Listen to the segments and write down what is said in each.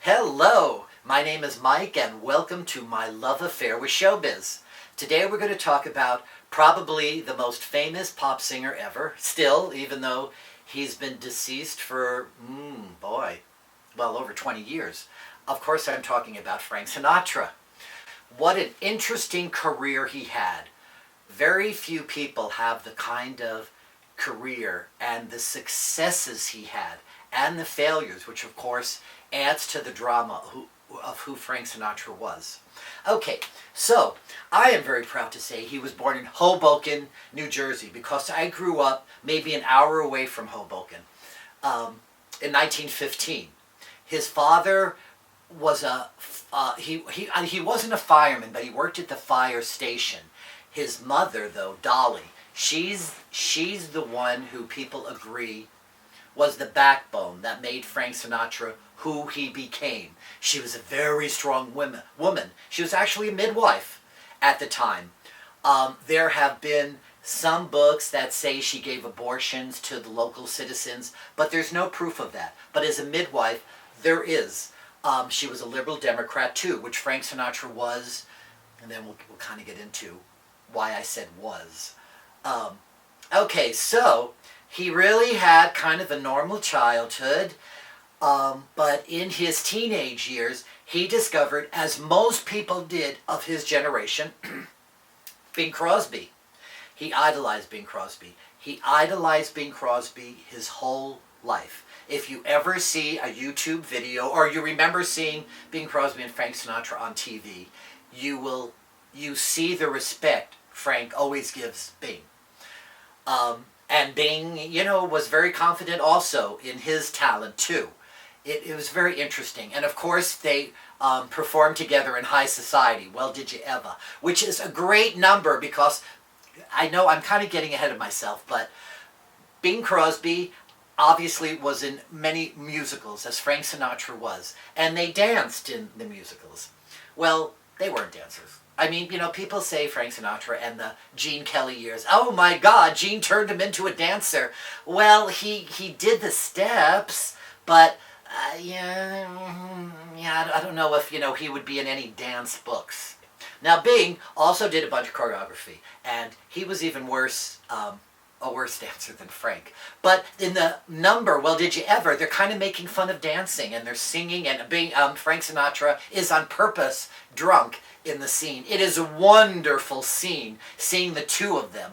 Hello, my name is Mike and welcome to my love affair with showbiz. Today we're going to talk about probably the most famous pop singer ever, still, even though he's been deceased for, over 20 years. Of course I'm talking about Frank Sinatra. What an interesting career he had. Very few people have the kind of career and the successes he had and the failures, which of course adds to the drama of who Frank Sinatra was. Okay, so I am very proud to say he was born in Hoboken, New Jersey, because I grew up maybe an hour away from Hoboken in 1915. His father was he wasn't a fireman, but he worked at the fire station. His mother, though, Dolly, she's the one who people agree was the backbone that made Frank Sinatra who he became. She was a very strong woman. She was actually a midwife at the time. There have been some books that say she gave abortions to the local citizens, but there's no proof of that. But as a midwife, there is. She was a liberal Democrat too, which Frank Sinatra was, and then we'll kind of get into why I said was. Okay, so he really had kind of a normal childhood, but in his teenage years, he discovered, as most people did of his generation, Bing Crosby. He idolized Bing Crosby. He idolized Bing Crosby his whole life. If you ever see a YouTube video, or you remember seeing Bing Crosby and Frank Sinatra on TV, you see the respect Frank always gives Bing. And Bing, was very confident also in his talent too. It was very interesting. And of course they performed together in High Society, Well Did You Ever, which is a great number because I know I'm kind of getting ahead of myself, but Bing Crosby obviously was in many musicals, as Frank Sinatra was, and they danced in the musicals. Well, they weren't dancers. I mean, people say Frank Sinatra and the Gene Kelly years, oh my God, Gene turned him into a dancer. Well, he did the steps, but I don't know if, he would be in any dance books. Now, Bing also did a bunch of choreography, and he was even worse, a worse dancer than Frank. But in the number, Well Did You Ever, they're kind of making fun of dancing, and they're singing, and Frank Sinatra is on purpose drunk in the scene. It is a wonderful scene, seeing the two of them,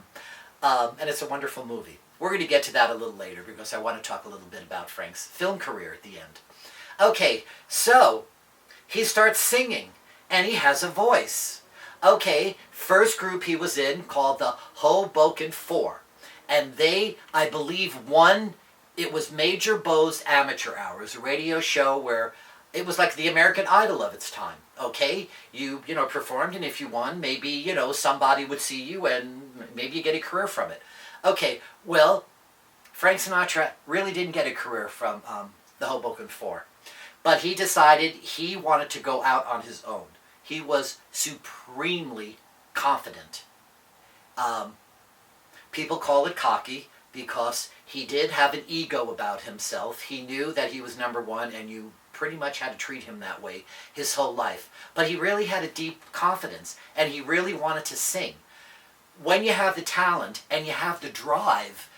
and it's a wonderful movie. We're going to get to that a little later, because I want to talk a little bit about Frank's film career at the end. Okay, so he starts singing, and he has a voice. Okay, first group he was in, called the Hoboken Four. And they, I believe, it was Major Beau's Amateur Hours, a radio show where it was like the American Idol of its time. Okay, you performed, and if you won, maybe, somebody would see you, and maybe you get a career from it. Okay, well, Frank Sinatra really didn't get a career from the Hoboken Four. But he decided he wanted to go out on his own. He was supremely confident. People call it cocky because he did have an ego about himself. He knew that he was number one, and you pretty much had to treat him that way his whole life. But he really had a deep confidence, and he really wanted to sing. When you have the talent and you have the drive,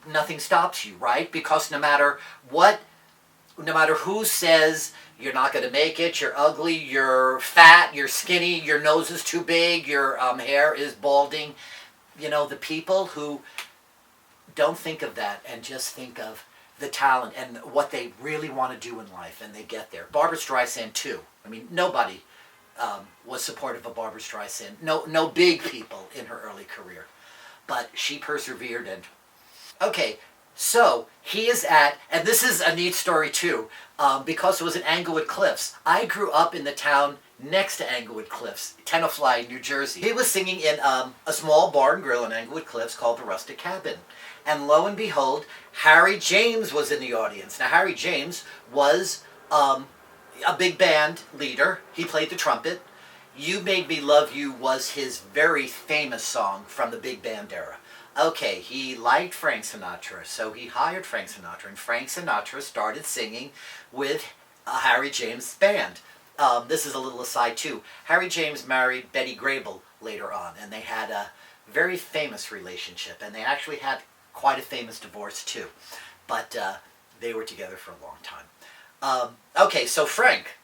nothing stops you, right? Because no matter who says you're not going to make it, you're ugly, you're fat, you're skinny, your nose is too big, your hair is balding, the people who don't think of that and just think of the talent and what they really want to do in life, and they get there. Barbra Streisand too. I mean, nobody was supportive of Barbra Streisand. No big people in her early career, but she persevered. And okay, so he is and this is a neat story too, because it was in Englewood Cliffs. I grew up in the town next to Englewood Cliffs, Tenafly, New Jersey. He was singing in a small bar and grill in Englewood Cliffs called the Rustic Cabin. And lo and behold, Harry James was in the audience. Now, Harry James was a big band leader. He played the trumpet. You Made Me Love You was his very famous song from the big band era. Okay, he liked Frank Sinatra, so he hired Frank Sinatra, and Frank Sinatra started singing with Harry James' band. This is a little aside too. Harry James married Betty Grable later on, and they had a very famous relationship, and they actually had quite a famous divorce too. But they were together for a long time. Okay, so Frank,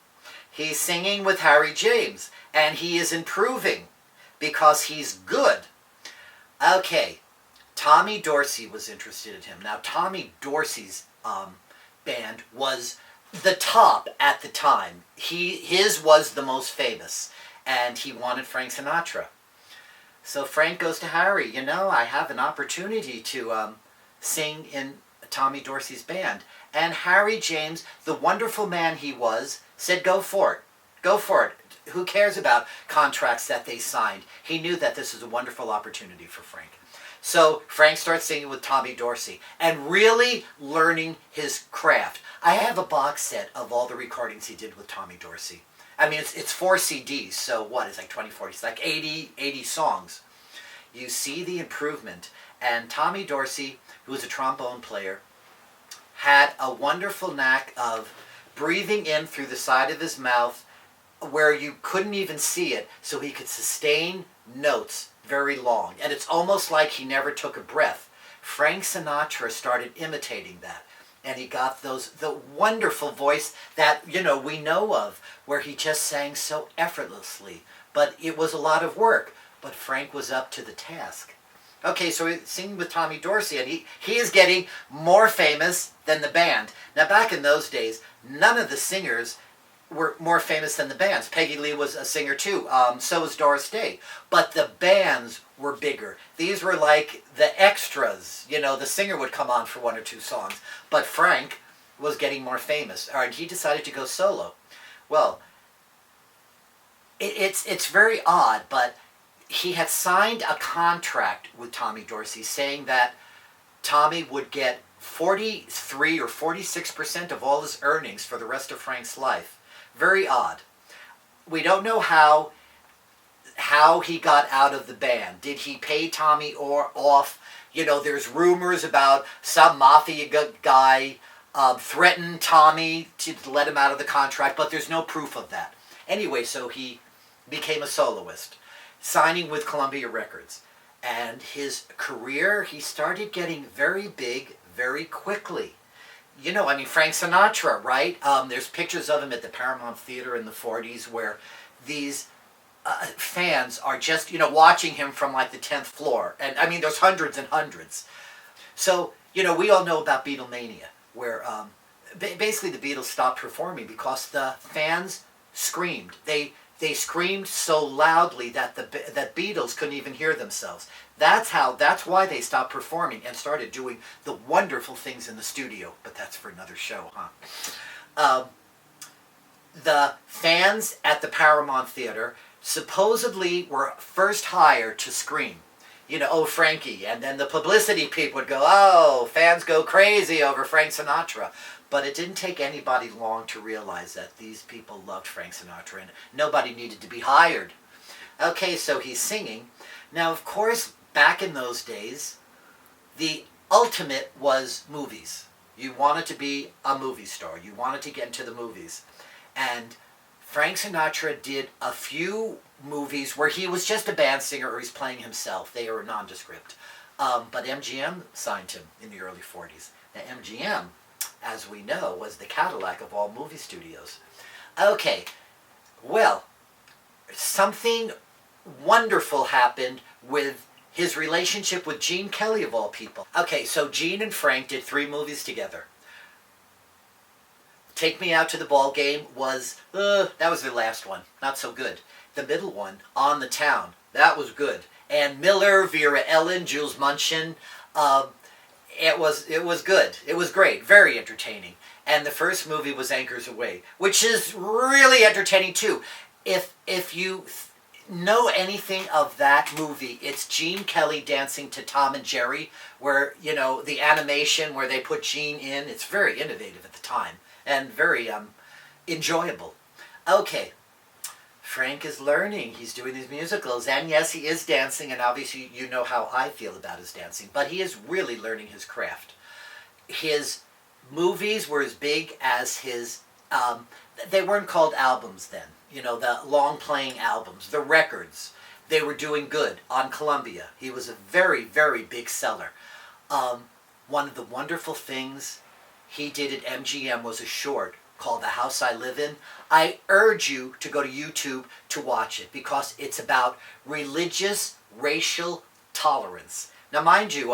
he's singing with Harry James, and he is improving because he's good. Okay, Tommy Dorsey was interested in him. Now, Tommy Dorsey's band was the top at the time. His was the most famous, and he wanted Frank Sinatra. So Frank goes to Harry, you know, I have an opportunity to sing in Tommy Dorsey's band. And Harry James, the wonderful man he was, said, go for it. Go for it. Who cares about contracts that they signed? He knew that this was a wonderful opportunity for Frank. So Frank starts singing with Tommy Dorsey and really learning his craft. I have a box set of all the recordings he did with Tommy Dorsey. I mean, it's 4 CDs, so what? It's like 20, 40, it's like 80 songs. You see the improvement. And Tommy Dorsey, who was a trombone player, had a wonderful knack of breathing in through the side of his mouth where you couldn't even see it, so he could sustain notes very long. And it's almost like he never took a breath. Frank Sinatra started imitating that. And he got the wonderful voice that, you know, we know of, where he just sang so effortlessly. But it was a lot of work. But Frank was up to the task. Okay, so he's singing with Tommy Dorsey, and he is getting more famous than the band. Now, back in those days, none of the singers were more famous than the bands. Peggy Lee was a singer too. So was Doris Day. But the bands were bigger. These were like the extras. You know, the singer would come on for 1 or 2 songs. But Frank was getting more famous. All right, he decided to go solo. Well, it's very odd, but he had signed a contract with Tommy Dorsey saying that Tommy would get 43 or 46% of all his earnings for the rest of Frank's life. Very odd. We don't know how he got out of the band. Did he pay Tommy off? You know, there's rumors about some mafia guy threatened Tommy to let him out of the contract, but there's no proof of that. Anyway, so he became a soloist, signing with Columbia Records. And his career, he started getting very big very quickly. You know, I mean, Frank Sinatra, right? There's pictures of him at the Paramount Theater in the 40s where these fans are just, you know, watching him from like the 10th floor. And I mean, there's hundreds and hundreds. So, you know, we all know about Beatlemania, where basically the Beatles stopped performing because the fans screamed. They screamed so loudly that that Beatles couldn't even hear themselves. That's why they stopped performing and started doing the wonderful things in the studio. But that's for another show, huh? The fans at the Paramount Theater supposedly were first hired to scream. You know, oh, Frankie. And then the publicity people would go, oh, fans go crazy over Frank Sinatra. But it didn't take anybody long to realize that these people loved Frank Sinatra and nobody needed to be hired. Okay, so he's singing. Now, of course, back in those days, the ultimate was movies. You wanted to be a movie star. You wanted to get into the movies. And Frank Sinatra did a few movies where he was just a band singer or he's playing himself. They were nondescript. But MGM signed him in the early 40s. Now, MGM, as we know, was the Cadillac of all movie studios. Okay, well, something wonderful happened with his relationship with Gene Kelly, of all people. Okay, so Gene and Frank did 3 movies together. Take Me Out to the Ball Game was, that was their last one. Not so good. The middle one, On the Town, that was good. And Miller, Vera Ellen, Jules Munchin, it was good. It was great. Very entertaining. And the first movie was Anchors Aweigh, which is really entertaining too. If you know anything of that movie, it's Gene Kelly dancing to Tom and Jerry, where, you know, the animation where they put Gene in, it's very innovative at the time and very enjoyable. Okay, Frank is learning. He's doing these musicals, and yes, he is dancing, and obviously you know how I feel about his dancing, but he is really learning his craft. His movies were as big as his Um, they weren't called albums then. You know, the long-playing albums, the records. They were doing good on Columbia. He was a very, very big seller. Um, One of the wonderful things he did at MGM was a short called The House I Live In. I urge you to go to YouTube to watch it because it's about religious, racial tolerance. Now, mind you,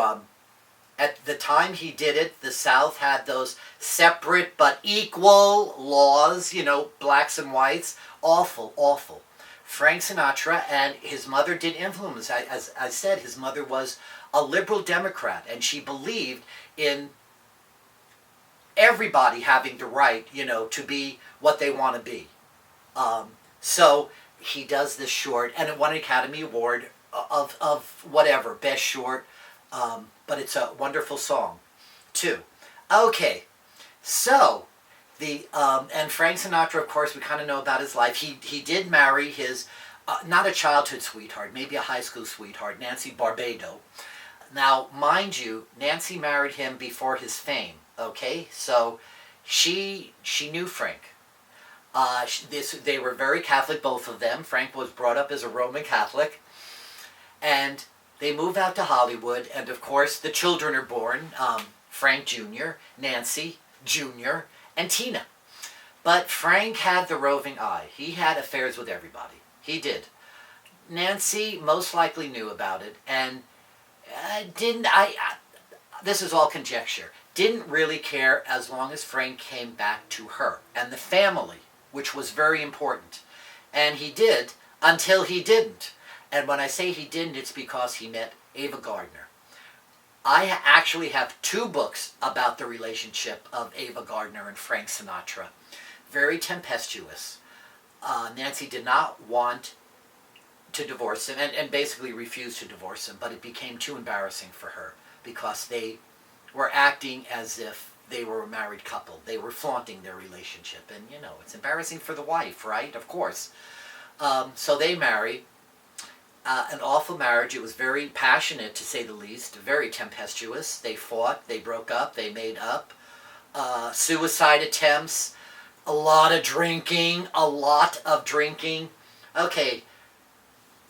at the time he did it, the South had those separate but equal laws, you know, blacks and whites. Awful, awful. Frank Sinatra and his mother did influence. As I said, his mother was a liberal Democrat, and she believed in everybody having the right, you know, to be what they want to be. So he does this short, and it won an Academy Award of whatever, best short, but it's a wonderful song, too. Okay, so and Frank Sinatra, of course, we kind of know about his life. He did marry his, not a childhood sweetheart, maybe a high school sweetheart, Nancy Barbado. Now, mind you, Nancy married him before his fame, okay? So she knew Frank. They were very Catholic, both of them. Frank was brought up as a Roman Catholic. And they move out to Hollywood, and of course, the children are born. Frank Jr., Nancy Jr., and Tina. But Frank had the roving eye. He had affairs with everybody. He did. Nancy most likely knew about it, and this is all conjecture, didn't really care as long as Frank came back to her and the family, which was very important. And he did until he didn't. And when I say he didn't, it's because he met Ava Gardner. I actually have 2 books about the relationship of Ava Gardner and Frank Sinatra. Very tempestuous. Nancy did not want to divorce him and basically refused to divorce him, but it became too embarrassing for her because they were acting as if they were a married couple. They were flaunting their relationship, and you know, it's embarrassing for the wife, right? Of course. So they marry. An awful marriage. It was very passionate, to say the least, very tempestuous. They fought, they broke up, they made up. Suicide attempts, a lot of drinking, Okay,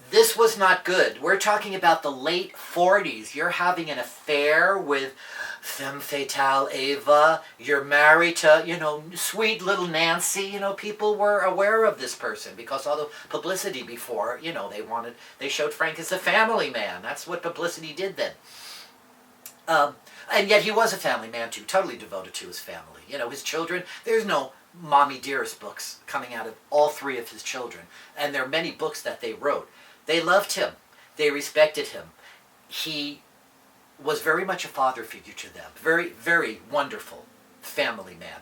this was not good. We're talking about the late 40s. You're having an affair with femme fatale Ava. You're married to, you know, sweet little Nancy. You know, people were aware of this person because all the publicity before, you know, they showed Frank as a family man. That's what publicity did then. And yet he was a family man too, totally devoted to his family. You know, his children, there's no Mommy Dearest books coming out of all 3 of his children. And there are many books that they wrote. They loved him. They respected him. He was very much a father figure to them. Very, very wonderful family man.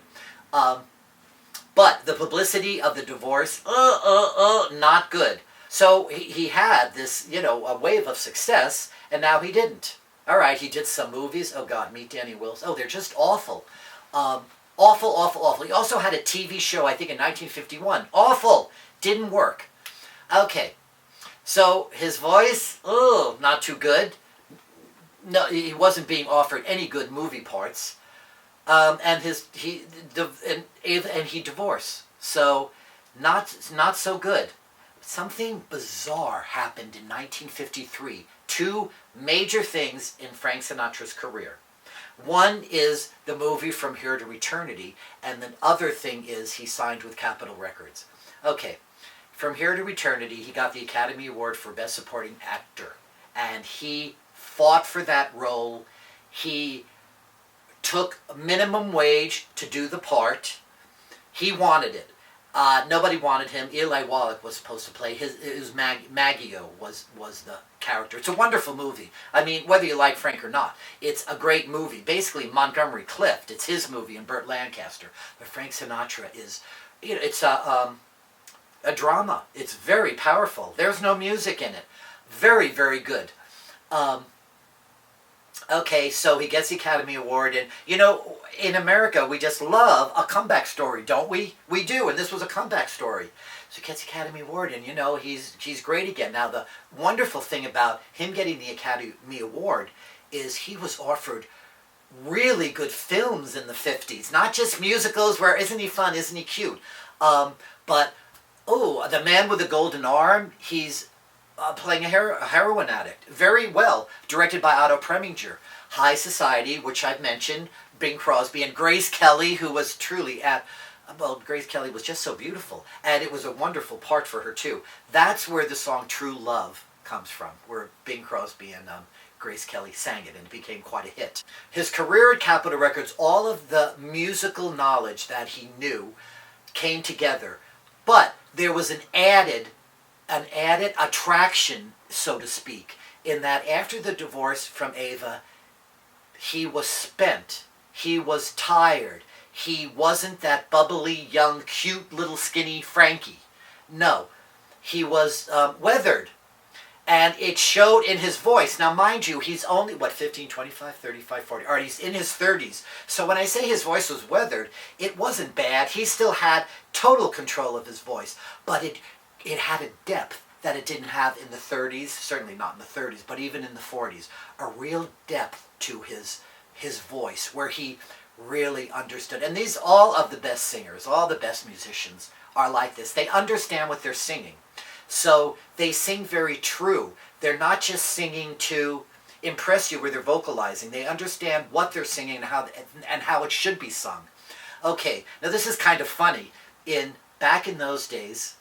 But the publicity of the divorce, not good. So he had this, you know, a wave of success, and now he didn't. All right, he did some movies. Oh, God, Meet Danny Wilson. Oh, they're just awful. Awful, awful, awful. He also had a TV show, I think, in 1951. Awful. Didn't work. Okay. So his voice, not too good. No, he wasn't being offered any good movie parts. And he divorced. So not so good. Something bizarre happened in 1953. 2 major things in Frank Sinatra's career. One is the movie From Here to Eternity, and the other thing is he signed with Capitol Records. Okay, From Here to Eternity, he got the Academy Award for Best Supporting Actor, and he fought for that role. He took minimum wage to do the part. He wanted it. Nobody wanted him. Eli Wallach was supposed to play. Maggio was the character. It's a wonderful movie. I mean, whether you like Frank or not, it's a great movie. Basically, Montgomery Clift. It's his movie, and Burt Lancaster. But Frank Sinatra is, you know, it's a drama. It's very powerful. There's no music in it. Very, very good. Okay, so he gets the Academy Award, and, you know, in America, we just love a comeback story, don't we? We do, and this was a comeback story. So he gets the Academy Award, and, you know, he's great again. Now, the wonderful thing about him getting the Academy Award is he was offered really good films in the 50s. Not just musicals where isn't he fun, isn't he cute? But, oh, The Man with the Golden Arm, he's playing a heroin addict. Very well, directed by Otto Preminger. High Society, which I've mentioned, Bing Crosby, and Grace Kelly, who was truly well, Grace Kelly was just so beautiful. And it was a wonderful part for her, too. That's where the song True Love comes from, where Bing Crosby and Grace Kelly sang it, and it became quite a hit. His career at Capitol Records, all of the musical knowledge that he knew came together. But there was an added attraction, so to speak, in that after the divorce from Ava, he was spent. He was tired. He wasn't that bubbly, young, cute, little skinny Frankie. No, he was weathered. And it showed in his voice. Now, mind you, he's only, 15, 25, 35, 40. All right, he's in his 30s. So when I say his voice was weathered, it wasn't bad. He still had total control of his voice. But it had a depth that it didn't have in the 30s. Certainly not in the 30s, but even in the 40s. A real depth to his voice where he really understood. And these, all of the best singers, all the best musicians are like this. They understand what they're singing. So they sing very true. They're not just singing to impress you where they're vocalizing. They understand what they're singing and how it should be sung. Okay, now this is kind of funny. Back in those days,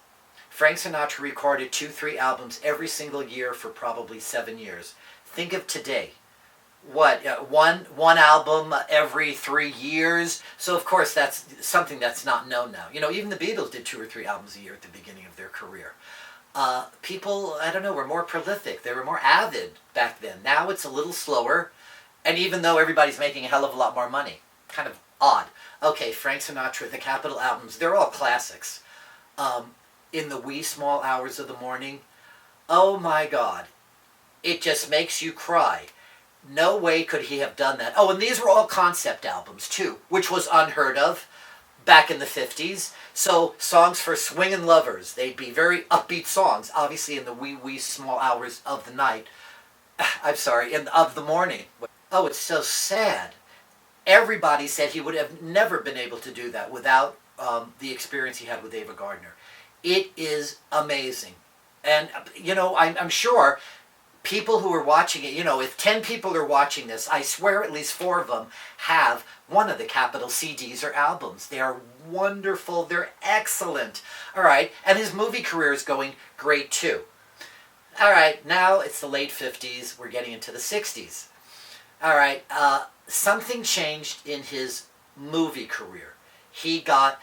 Frank Sinatra recorded 2-3 albums every single year for probably 7 years. Think of today. One album every 3 years? So of course that's something that's not known now. You know, even the Beatles did 2 or 3 albums a year at the beginning of their career. People, I don't know, were more prolific. They were more avid back then. Now it's a little slower, and even though everybody's making a hell of a lot more money. Kind of odd. Okay, Frank Sinatra, the Capitol albums, they're all classics. In the wee small hours of the morning, oh my God, it just makes you cry. No way could he have done that. Oh, and these were all concept albums too, which was unheard of back in the 50s. So songs for swingin' lovers, they'd be very upbeat songs, obviously in the wee small hours of the night. I'm sorry, of the morning. Oh, it's so sad. Everybody said he would have never been able to do that without the experience he had with Ava Gardner. It is amazing. And, you know, I'm sure people who are watching it, you know, if 10 people are watching this, I swear at least 4 of them have one of the Capitol CDs or albums. They are wonderful. They're excellent. All right. And his movie career is going great too. All right. Now it's the late 50s. We're getting into the 60s. All right. Something changed in his movie career. He got,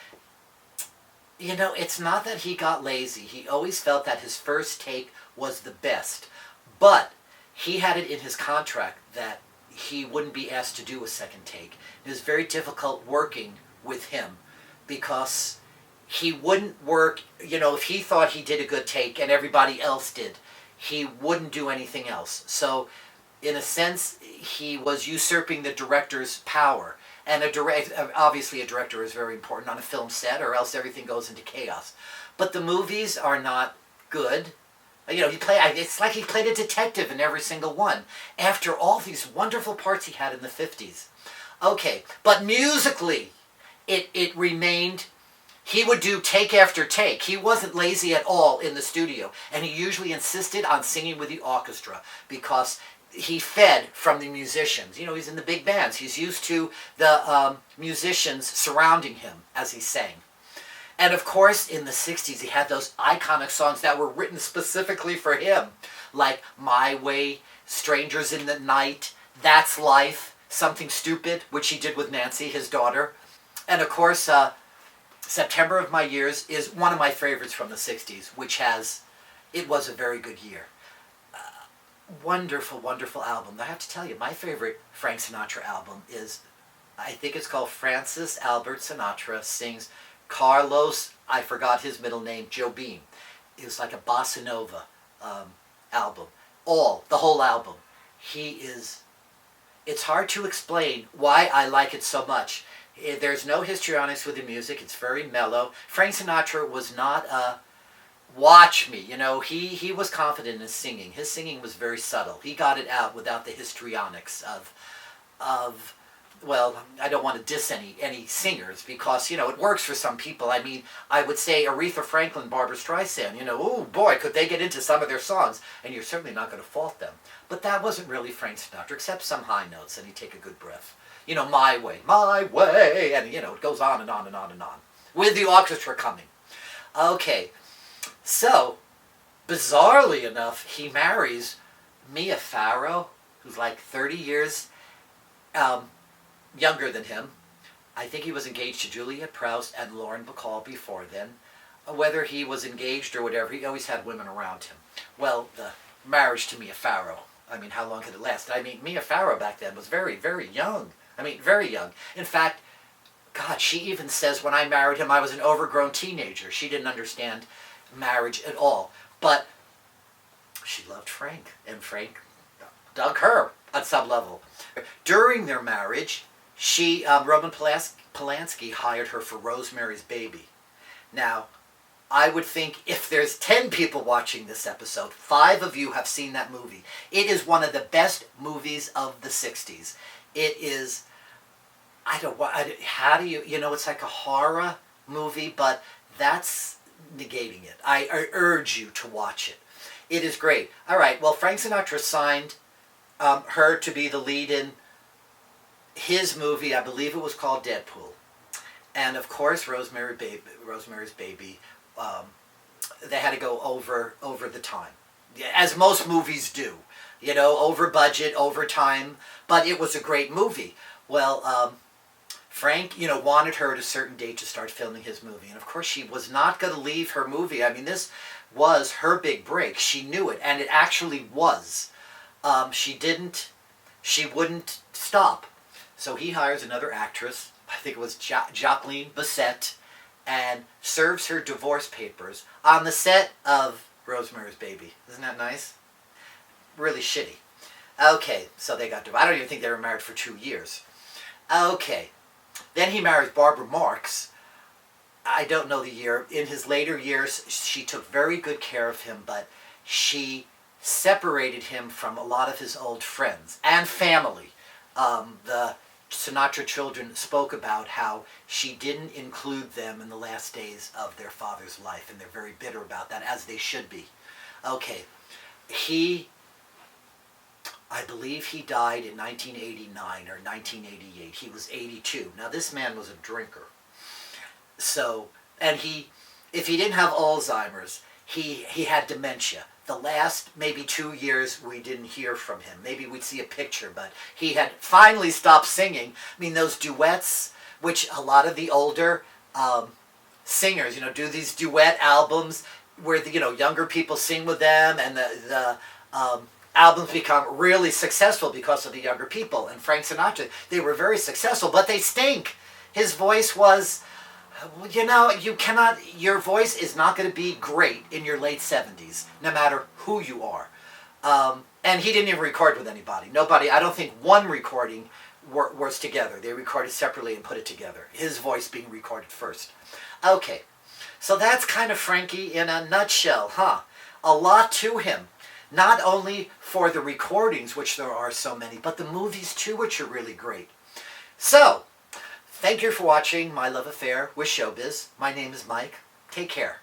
you know, it's not that he got lazy. He always felt that his first take was the best. But he had it in his contract that he wouldn't be asked to do a second take. It was very difficult working with him because he wouldn't work, you know, if he thought he did a good take and everybody else did, he wouldn't do anything else. So in a sense, he was usurping the director's power. And obviously a director is very important on a film set or else everything goes into chaos. But the movies are not good. You know, it's like he played a detective in every single one after all these wonderful parts he had in the 50s. Okay, but musically, it remained, he would do take after take. He wasn't lazy at all in the studio, and he usually insisted on singing with the orchestra because he fed from the musicians. You know, he's in the big bands. He's used to the musicians surrounding him as he sang. And of course, in the 60s, he had those iconic songs that were written specifically for him, like My Way, Strangers in the Night, That's Life, Something Stupid, which he did with Nancy, his daughter. And of course, September of My Years is one of my favorites from the 60s, it was a very good year. Wonderful, wonderful album. I have to tell you, my favorite Frank Sinatra album is, I think it's called Francis Albert Sinatra Sings Carlos, I forgot his middle name, Jobim. It was like a bossa nova album. The whole album. It's hard to explain why I like it so much. There's no histrionics with the music. It's very mellow. Frank Sinatra was not a watch me. You know, he was confident in his singing. His singing was very subtle. He got it out without the histrionics of well, I don't want to diss any singers because, it works for some people. I mean, I would say Aretha Franklin, Barbra Streisand, oh boy, could they get into some of their songs, and you're certainly not going to fault them. But that wasn't really Frank Sinatra, except some high notes, and he'd take a good breath. My way, and, it goes on and on and on and on, with the orchestra coming. Okay, so, bizarrely enough, he marries Mia Farrow, who's like 30 years younger than him. I think he was engaged to Juliet Prowse and Lauren Bacall before then. Whether he was engaged or whatever, he always had women around him. Well, the marriage to Mia Farrow, I mean, how long could it last? I mean, Mia Farrow back then was very, very young. I mean, very young. In fact, God, she even says when I married him, I was an overgrown teenager. She didn't understand marriage at all. But she loved Frank, and Frank dug her on some level. During their marriage, Roman Polanski hired her for Rosemary's Baby. Now, I would think if there's 10 people watching this episode, 5 of you have seen that movie. It is one of the best movies of the 60s. It is, how do you, it's like a horror movie, but that's negating it. I urge you to watch it. It is great. All right, well, Frank Sinatra signed her to be the lead in his movie. I believe it was called Deadpool. And, of course, Rosemary's Baby, they had to go over the time, as most movies do. Over budget, over time, but it was a great movie. Well, Frank, wanted her at a certain date to start filming his movie. And, of course, she was not going to leave her movie. I mean, this was her big break. She knew it, and it actually was. She wouldn't stop. So he hires another actress, I think it was Jacqueline Bisset, and serves her divorce papers on the set of Rosemary's Baby. Isn't that nice? Really shitty. Okay, so they got divorced. I don't even think they were married for 2 years. Okay. Then he marries Barbara Marx. I don't know the year. In his later years, she took very good care of him, but she separated him from a lot of his old friends and family. The Sinatra children spoke about how she didn't include them in the last days of their father's life, and they're very bitter about that, as they should be. Okay, I believe he died in 1989 or 1988. He was 82. Now, this man was a drinker. So, and if he didn't have Alzheimer's, he had dementia. The last maybe 2 years we didn't hear from him. Maybe we'd see a picture, but he had finally stopped singing. I mean, those duets, which a lot of the older singers, do these duet albums where the younger people sing with them, and the albums become really successful because of the younger people. And Frank Sinatra, they were very successful, but they stink. His voice was, your voice is not going to be great in your late 70s, no matter who you are. And he didn't even record with anybody. Nobody, I don't think one recording was together. They recorded separately and put it together. His voice being recorded first. Okay, so that's kind of Frankie in a nutshell, huh? A lot to him. Not only for the recordings, which there are so many, but the movies too, which are really great. So, thank you for watching My Love Affair with Showbiz. My name is Mike. Take care.